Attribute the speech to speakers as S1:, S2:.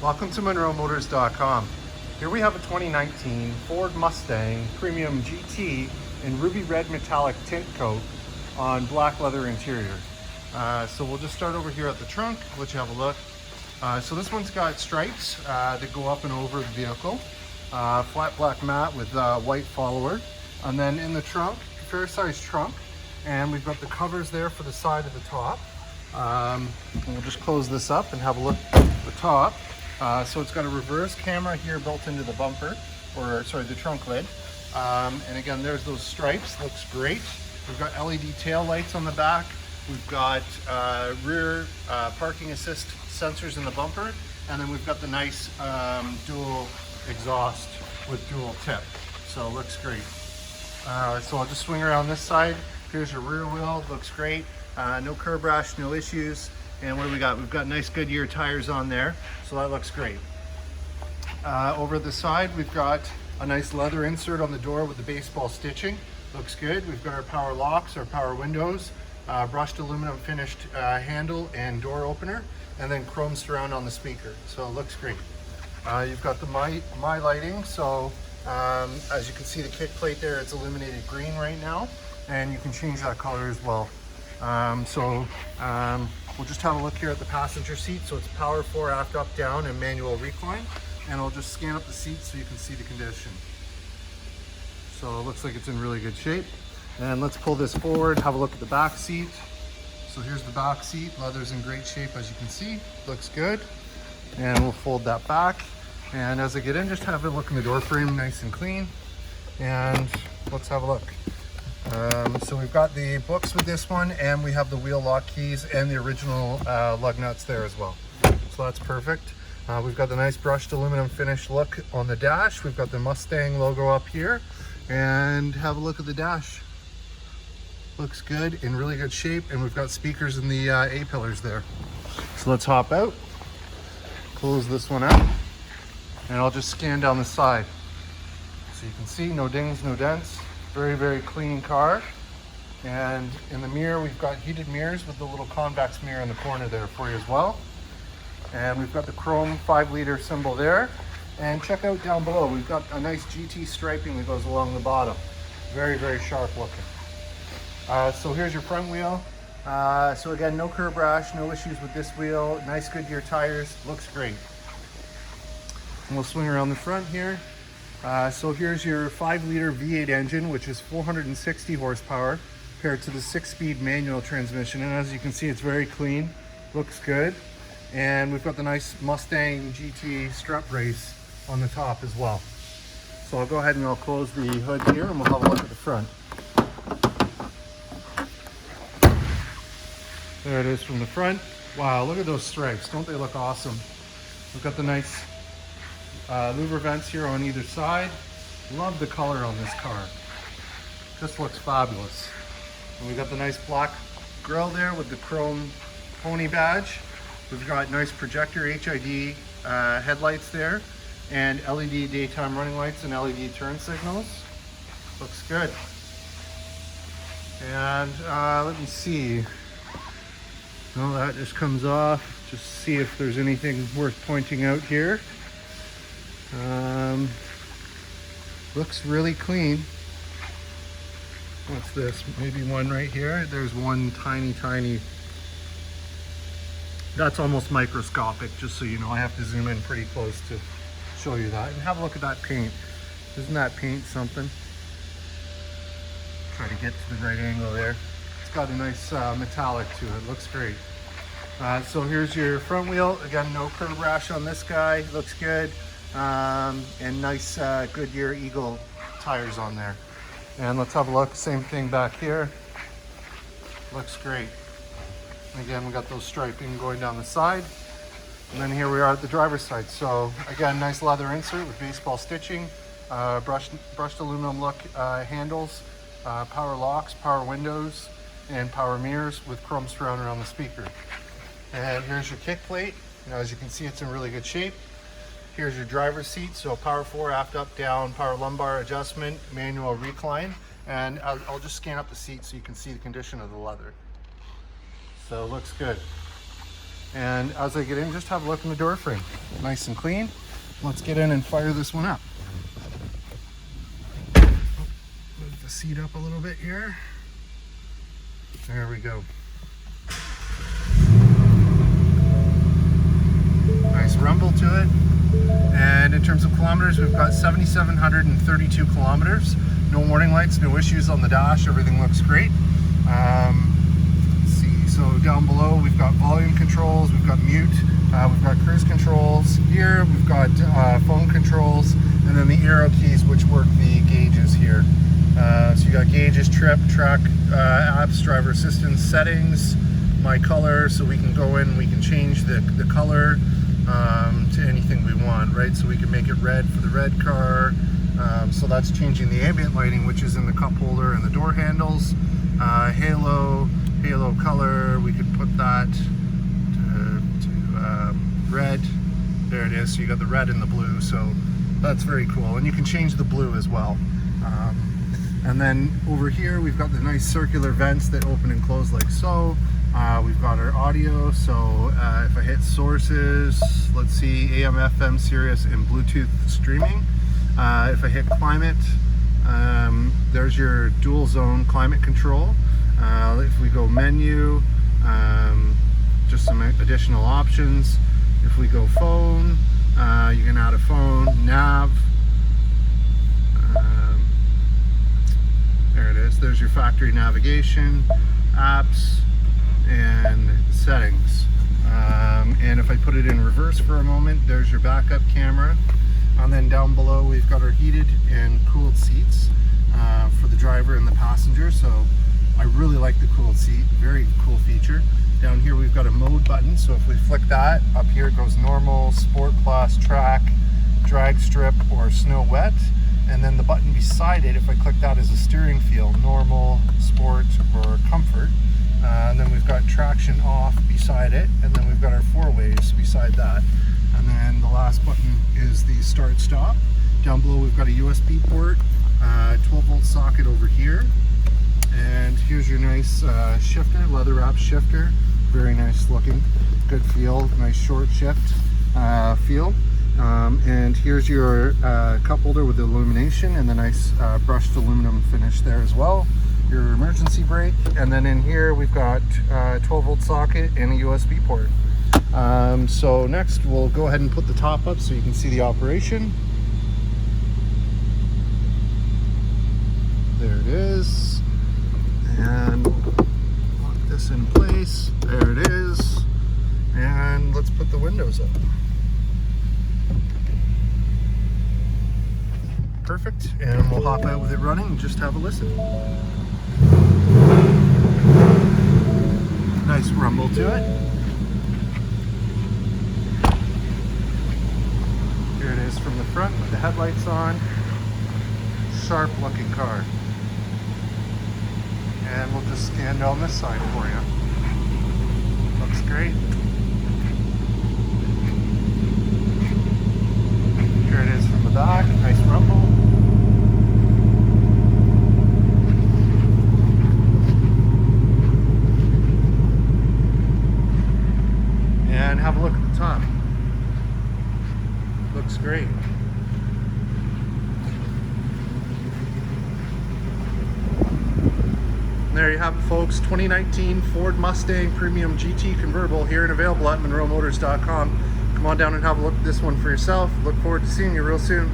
S1: Welcome to MonroeMotors.com. Here we have a 2019 Ford Mustang Premium GT in ruby red metallic tint coat on black leather interior. So we'll just start over here at the trunk, let you have a look. So this one's got stripes that go up and over the vehicle. Flat black mat with white follower. And then in the trunk, fair size trunk. And we've got the covers there for the side of the top. And we'll just close this up and have a look at the top. So it's got a reverse camera here built into the bumper, or sorry, the trunk lid. And again, there's those stripes, looks great. We've got LED tail lights on the back. We've got rear parking assist sensors in the bumper. And then we've got the nice dual exhaust with dual tip. So it looks great. So I'll just swing around this side. Here's your rear wheel, looks great. No curb rash, no issues. And what do we got? We've got nice Goodyear tires on there, so that looks great. Over the side, we've got a nice leather insert on the door with the baseball stitching. Looks good. We've got our power locks, our power windows, brushed aluminum finished handle and door opener, and then chrome surround on the speaker. So it looks great. You've got the my lighting. So as you can see, the kick plate there, it's illuminated green right now, and you can change that color as well. We'll just have a look here at the passenger seat. So it's power 4 aft, up, down, and manual recline. And I'll just scan up the seat so you can see the condition. So it looks like it's in really good shape. And let's pull this forward, have a look at the back seat. So here's the back seat. Leather's in great shape, as you can see. Looks good. And we'll fold that back. And as I get in, just have a look in the door frame, nice and clean. And let's have a look. So we've got the books with this one, and we have the wheel lock keys and the original lug nuts there as well. So that's perfect. We've got the nice brushed aluminum finish look on the dash. We've got the Mustang logo up here, and have a look at the dash. Looks good, in really good shape, and we've got speakers in the A-pillars there. So let's hop out, close this one out, and I'll just scan down the side. So you can see no dings, no dents. Very, very clean car. And in the mirror, we've got heated mirrors with the little convex mirror in the corner there for you as well. And we've got the chrome 5-liter symbol there. And check out down below, we've got a nice GT striping that goes along the bottom. Very, very sharp looking. So here's your front wheel. So again, no curb rash, no issues with this wheel. Nice Goodyear tires, looks great. And we'll swing around the front here. So here's your 5-liter V8 engine, which is 460 horsepower, paired to the 6-speed manual transmission. And as you can see, it's very clean, looks good. And we've got the nice Mustang GT strut brace on the top as well. So I'll go ahead and I'll close the hood here, and we'll have a look at the front. There it is from the front. Wow, look at those stripes. Don't they look awesome? We've got the nice louver vents here on either side. Love the color on this car. Just looks fabulous. And we've got the nice black grille there with the chrome pony badge. We've got nice projector HID headlights there, and LED daytime running lights and LED turn signals. Looks good. And let me see. No, that just comes off. Just see if there's anything worth pointing out here. Looks really clean. What's this? Maybe one right here. There's one tiny. That's almost microscopic, just so you know. I have to zoom in pretty close to show you that. And have a look at that paint. Isn't that paint something? Try to get to the right angle there. It's got a nice metallic to it. Looks great. So here's your front wheel. Again, no curb rash on this guy. Looks good. And nice Goodyear Eagle tires on there. And let's have a look. Same thing back here. Looks great. And again, we got those striping going down the side. And then here we are at the driver's side. So again, nice leather insert with baseball stitching, brushed aluminum look handles, power locks, power windows, and power mirrors with chrome surround around the speaker. And here's your kick plate. As you can see, it's in really good shape. Here's your driver's seat. So power 4 aft, up, down, power lumbar adjustment, manual recline. And I'll just scan up the seat so you can see the condition of the leather. So it looks good. And as I get in, just have a look in the door frame. Nice and clean. Let's get in and fire this one up. Move the seat up a little bit here. There we go. Nice rumble to it. And in terms of kilometers, we've got 7,732 kilometers. No warning lights, no issues on the dash. Everything looks great. Let's see. So down below, we've got volume controls. We've got mute. We've got cruise controls here. We've got phone controls, and then the arrow keys, which work the gauges here. So you got gauges, trip, track, apps, driver assistance, settings, my color. So we can go in, we can change the color to anything we want, right? So we can make it red for the red car. So that's changing the ambient lighting, which is in the cup holder and the door handles. Halo color, we could put that to red. There it is. So you got the red and the blue, so that's very cool. And you can change the blue as well. And then over here we've got the nice circular vents that open and close like so. We've got our audio, so if I hit sources, let's see, AM, FM, Sirius, and Bluetooth streaming. If I hit climate, there's your dual zone climate control. If we go menu, just some additional options. If we go phone, you can add a phone, nav. There it is. There's your factory navigation, apps, and settings. And if I put it in reverse for a moment, there's your backup camera. And then down below, we've got our heated and cooled seats for the driver and the passenger. So I really like the cooled seat, very cool feature. Down here, we've got a mode button. So if we flick that, up here it goes normal, sport plus, track, drag strip, or snow wet. And then the button beside it, if I click that, is a steering feel, normal, sport, or comfort. And then we've got traction off beside it, and then we've got our 4-ways beside that. And then the last button is the start stop. Down below we've got a USB port, 12-volt socket over here. And here's your nice shifter, leather wrap shifter. Very nice looking, good feel, nice short shift feel. And here's your cup holder with the illumination and the nice brushed aluminum finish there as well. Your emergency brake, and then in here we've got a 12-volt socket and a USB port. So next we'll go ahead and put the top up so you can see the operation. There it is. And lock this in place. There it is. And let's put the windows up. Perfect. And we'll hop out with it running and just have a listen. Nice rumble to it. Here it is from the front with the headlights on. Sharp looking car. And we'll just scan down this side for you. Looks great. Here it is from the back. Nice rumble. And have a look at the top. Looks great. And there you have it, folks. 2019 Ford Mustang Premium GT Convertible here and available at MonroeMotors.com. Come on down and have a look at this one for yourself. Look forward to seeing you real soon.